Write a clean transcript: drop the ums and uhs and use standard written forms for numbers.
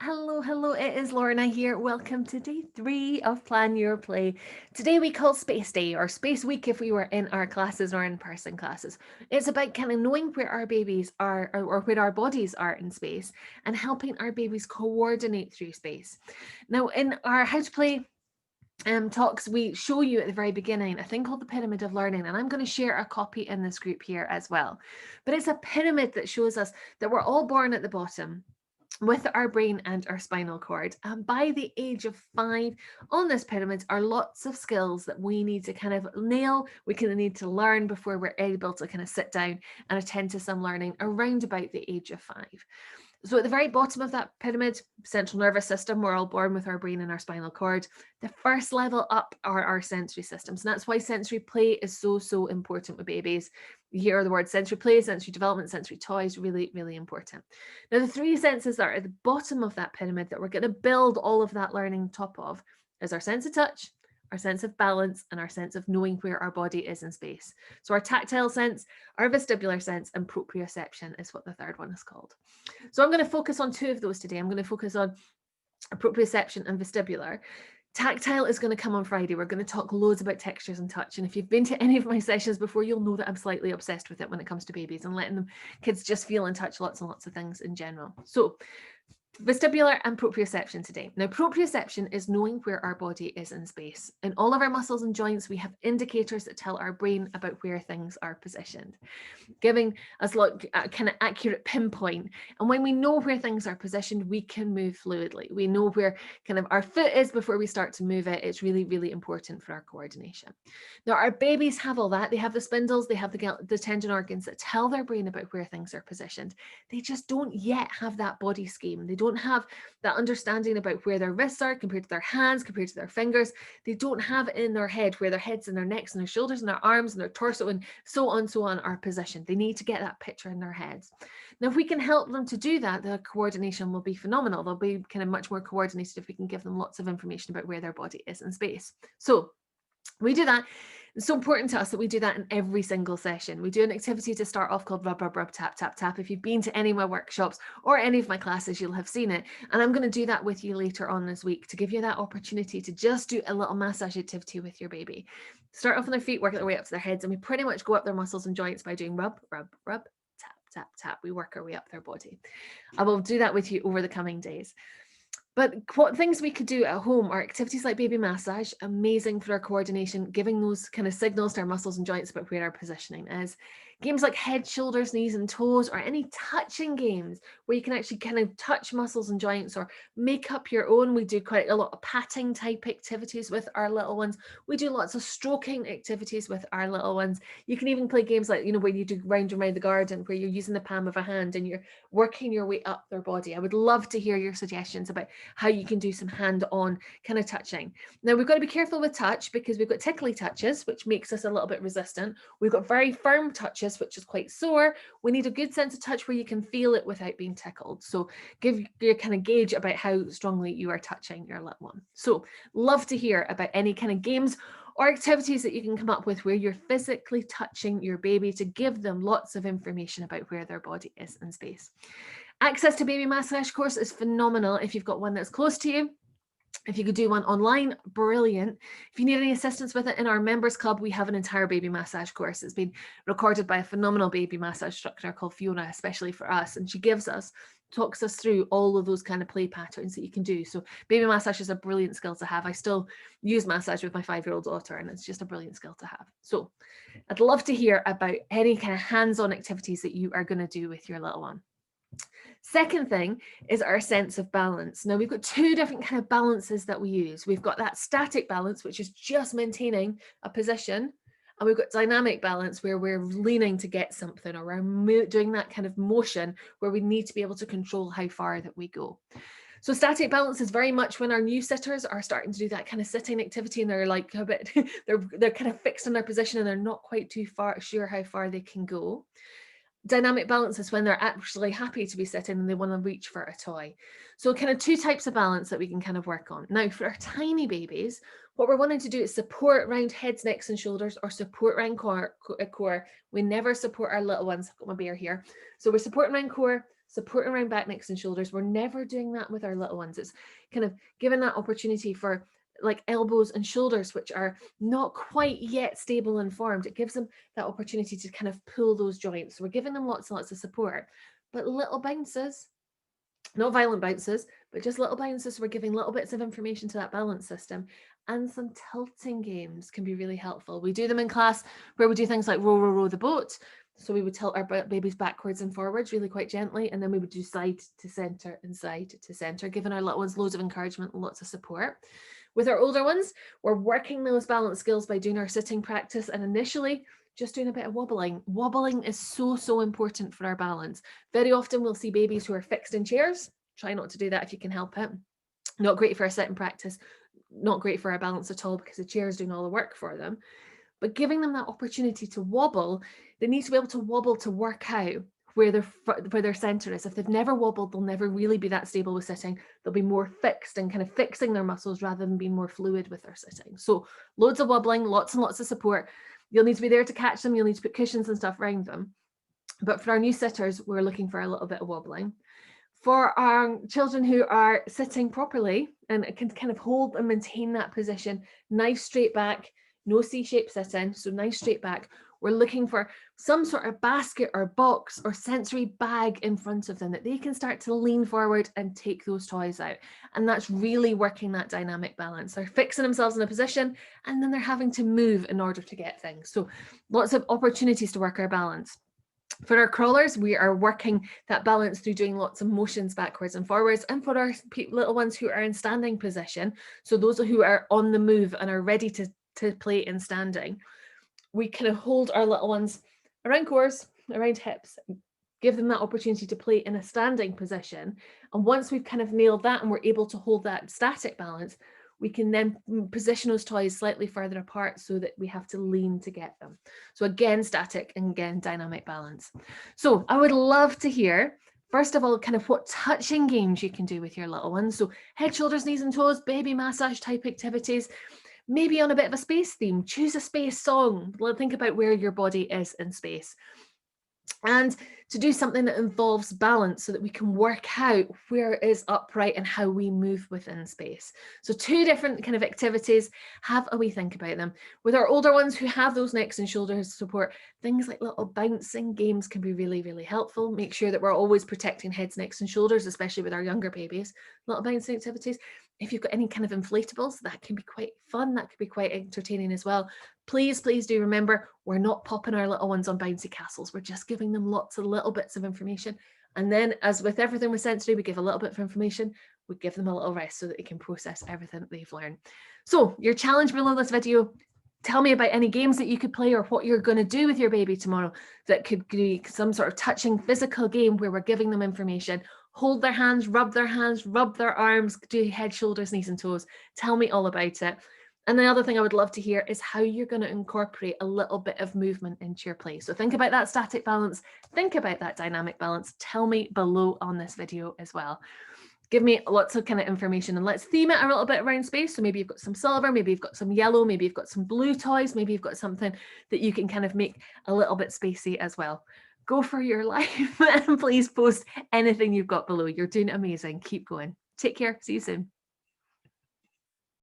Hello, hello, it is Lorna here. Welcome to day 3 of Plan Your Play. Today we call Space Day or Space Week if we were in our classes or in-person classes. It's about kind of knowing where our babies are or where our bodies are in space and helping our babies coordinate through space. Now, in our How to Play talks, we show you at the very beginning a thing called the pyramid of learning, and I'm going to share a copy in this group here as well. But it's a pyramid that shows us that we're all born at the bottom with our brain and our spinal cord. And by the age of 5 on this pyramid are lots of skills that we need to kind of nail, we kind of need to learn before we're able to kind of sit down and attend to some learning around about the age of 5. So at the very bottom of that pyramid, central nervous system, we're all born with our brain and our spinal cord. The first level up are our sensory systems. And that's why sensory play is so important with babies. You hear the word sensory play, sensory development, sensory toys, really important. Now, the 3 senses that are at the bottom of that pyramid that we're going to build all of that learning on top of is our sense of touch, our sense of balance, and our sense of knowing where our body is in space. So our tactile sense, our vestibular sense, and proprioception is what the third one is called. So I'm going to focus on 2 of those today. I'm going to focus on proprioception and vestibular. Tactile is going to come on Friday. We're going to talk loads about textures and touch. And if you've been to any of my sessions before, you'll know that I'm slightly obsessed with it when it comes to babies and letting them kids just feel and touch lots and lots of things in general. So vestibular and proprioception today. Now, proprioception is knowing where our body is in space. In all of our muscles and joints, we have indicators that tell our brain about where things are positioned, giving us a kind of accurate pinpoint. And when we know where things are positioned, we can move fluidly. We know where kind of our foot is before we start to move it. It's really important for our coordination. Now, our babies have all that. They have the spindles, they have the tendon organs that tell their brain about where things are positioned. They just don't yet have that body scheme. They don't have that understanding about where their wrists are compared to their hands, compared to their fingers. They don't have it in their head where their heads and their necks and their shoulders and their arms and their torso and so on are positioned. They need to get that picture in their heads. Now, if we can help them to do that, the coordination will be phenomenal. They'll be kind of much more coordinated if we can give them lots of information about where their body is in space. So we do that. It's so important to us that we do that in every single session. We do an activity to start off called rub, rub, rub, tap, tap, tap. If you've been to any of my workshops or any of my classes, you'll have seen it. And I'm going to do that with you later on this week to give you that opportunity to just do a little massage activity with your baby. Start off on their feet, work their way up to their heads, and we pretty much go up their muscles and joints by doing rub, rub, rub, tap, tap, tap. We work our way up their body. I will do that with you over the coming days. But what things we could do at home are activities like baby massage, amazing for our coordination, giving those kind of signals to our muscles and joints about where our positioning is. Games like head, shoulders, knees, and toes, or any touching games where you can actually kind of touch muscles and joints or make up your own. We do quite a lot of patting type activities with our little ones. We do lots of stroking activities with our little ones. You can even play games like, when you do round and round the garden where you're using the palm of a hand and you're working your way up their body. I would love to hear your suggestions about how you can do some hand-on kind of touching. Now, we've got to be careful with touch because we've got tickly touches, which makes us a little bit resistant. We've got very firm touches, which is quite sore. We need a good sense of touch where you can feel it without being tickled. So give your kind of gauge about how strongly you are touching your little one. So love to hear about any kind of games or activities that you can come up with where you're physically touching your baby to give them lots of information about where their body is in space. Access to baby massage course is phenomenal if you've got one that's close to you. If you could do one online, brilliant. If you need any assistance with it, in our members club, we have an entire baby massage course. It's been recorded by a phenomenal baby massage instructor called Fiona, especially for us. And she talks us through all of those kind of play patterns that you can do. So baby massage is a brilliant skill to have. I still use massage with my 5-year-old daughter, and it's just a brilliant skill to have. So I'd love to hear about any kind of hands-on activities that you are going to do with your little one. Second thing is our sense of balance. Now, we've got 2 different kind of balances that we use. We've got that static balance, which is just maintaining a position. And we've got dynamic balance where we're leaning to get something, or we're doing that kind of motion where we need to be able to control how far that we go. So static balance is very much when our new sitters are starting to do that kind of sitting activity and they're like a bit, they're kind of fixed in their position and they're not quite too sure how far they can go. Dynamic balance is when they're actually happy to be sitting and they want to reach for a toy. So kind of 2 types of balance that we can kind of work on. Now, for our tiny babies, what we're wanting to do is support around heads, necks, and shoulders, or support around core. We never support our little ones. I've got my bear here. So we're supporting around core, supporting around back, necks and shoulders. We're never doing that with our little ones. It's kind of giving that opportunity for like elbows and shoulders, which are not quite yet stable and formed. It gives them that opportunity to kind of pull those joints. So we're giving them lots and lots of support, but little bounces, not violent bounces, but just little bounces. We're giving little bits of information to that balance system. And some tilting games can be really helpful. We do them in class where we do things like row, row, row the boat. So we would tilt our babies backwards and forwards really quite gently, and then we would do side to center and side to center, giving our little ones loads of encouragement and lots of support. With our older ones, we're working those balance skills by doing our sitting practice, and initially just doing a bit of wobbling. Wobbling is so important for our balance. Very often we'll see babies who are fixed in chairs. Try not to do that if you can help it. Not great for our sitting practice, not great for our balance at all, because the chair is doing all the work for them. But giving them that opportunity to wobble, they need to be able to wobble to work out where their center is. If they've never wobbled, they'll never really be that stable with sitting. They'll be more fixed and kind of fixing their muscles rather than being more fluid with their sitting. So loads of wobbling, lots and lots of support. You'll need to be there to catch them. You'll need to put cushions and stuff around them. But for our new sitters, we're looking for a little bit of wobbling. For our children who are sitting properly and can kind of hold and maintain that position, nice straight back, no C-shaped sitting, so nice straight back. We're looking for some sort of basket or box or sensory bag in front of them that they can start to lean forward and take those toys out. And that's really working that dynamic balance. They're fixing themselves in a position and then they're having to move in order to get things. So lots of opportunities to work our balance. For our crawlers, we are working that balance through doing lots of motions backwards and forwards. And for our little ones who are in standing position, so those who are on the move and are ready to play in standing, we kind of hold our little ones around cores, around hips, give them that opportunity to play in a standing position. And once we've kind of nailed that and we're able to hold that static balance, we can then position those toys slightly further apart so that we have to lean to get them. So again, static and again, dynamic balance. So I would love to hear, first of all, kind of what touching games you can do with your little ones. So head, shoulders, knees and toes, baby massage type activities, maybe on a bit of a space theme. Choose a space song. Think about where your body is in space. And to do something that involves balance so that we can work out where it is upright and how we move within space. So 2 different kind of activities, have a wee think about them. With our older ones who have those necks and shoulders support, things like little bouncing games can be really helpful. Make sure that we're always protecting heads, necks and shoulders, especially with our younger babies. Little bouncing activities. If you've got any kind of inflatables, that can be quite fun. That could be quite entertaining as well. Please do remember, we're not popping our little ones on bouncy castles. We're just giving them lots of little bits of information. And then, as with everything with sensory, we give a little bit of information. We give them a little rest so that they can process everything that they've learned. So your challenge below this video, tell me about any games that you could play or what you're going to do with your baby tomorrow that could be some sort of touching physical game where we're giving them information. Hold their hands, rub their arms, do head, shoulders, knees and toes. Tell me all about it. And the other thing I would love to hear is how you're going to incorporate a little bit of movement into your play. So think about that static balance, think about that dynamic balance. Tell me below on this video as well. Give me lots of kind of information and let's theme it a little bit around space. So maybe you've got some silver, maybe you've got some yellow, maybe you've got some blue toys, maybe you've got something that you can kind of make a little bit spacey as well. Go for your life and please post anything you've got below. You're doing amazing. Keep going. Take care. See you soon.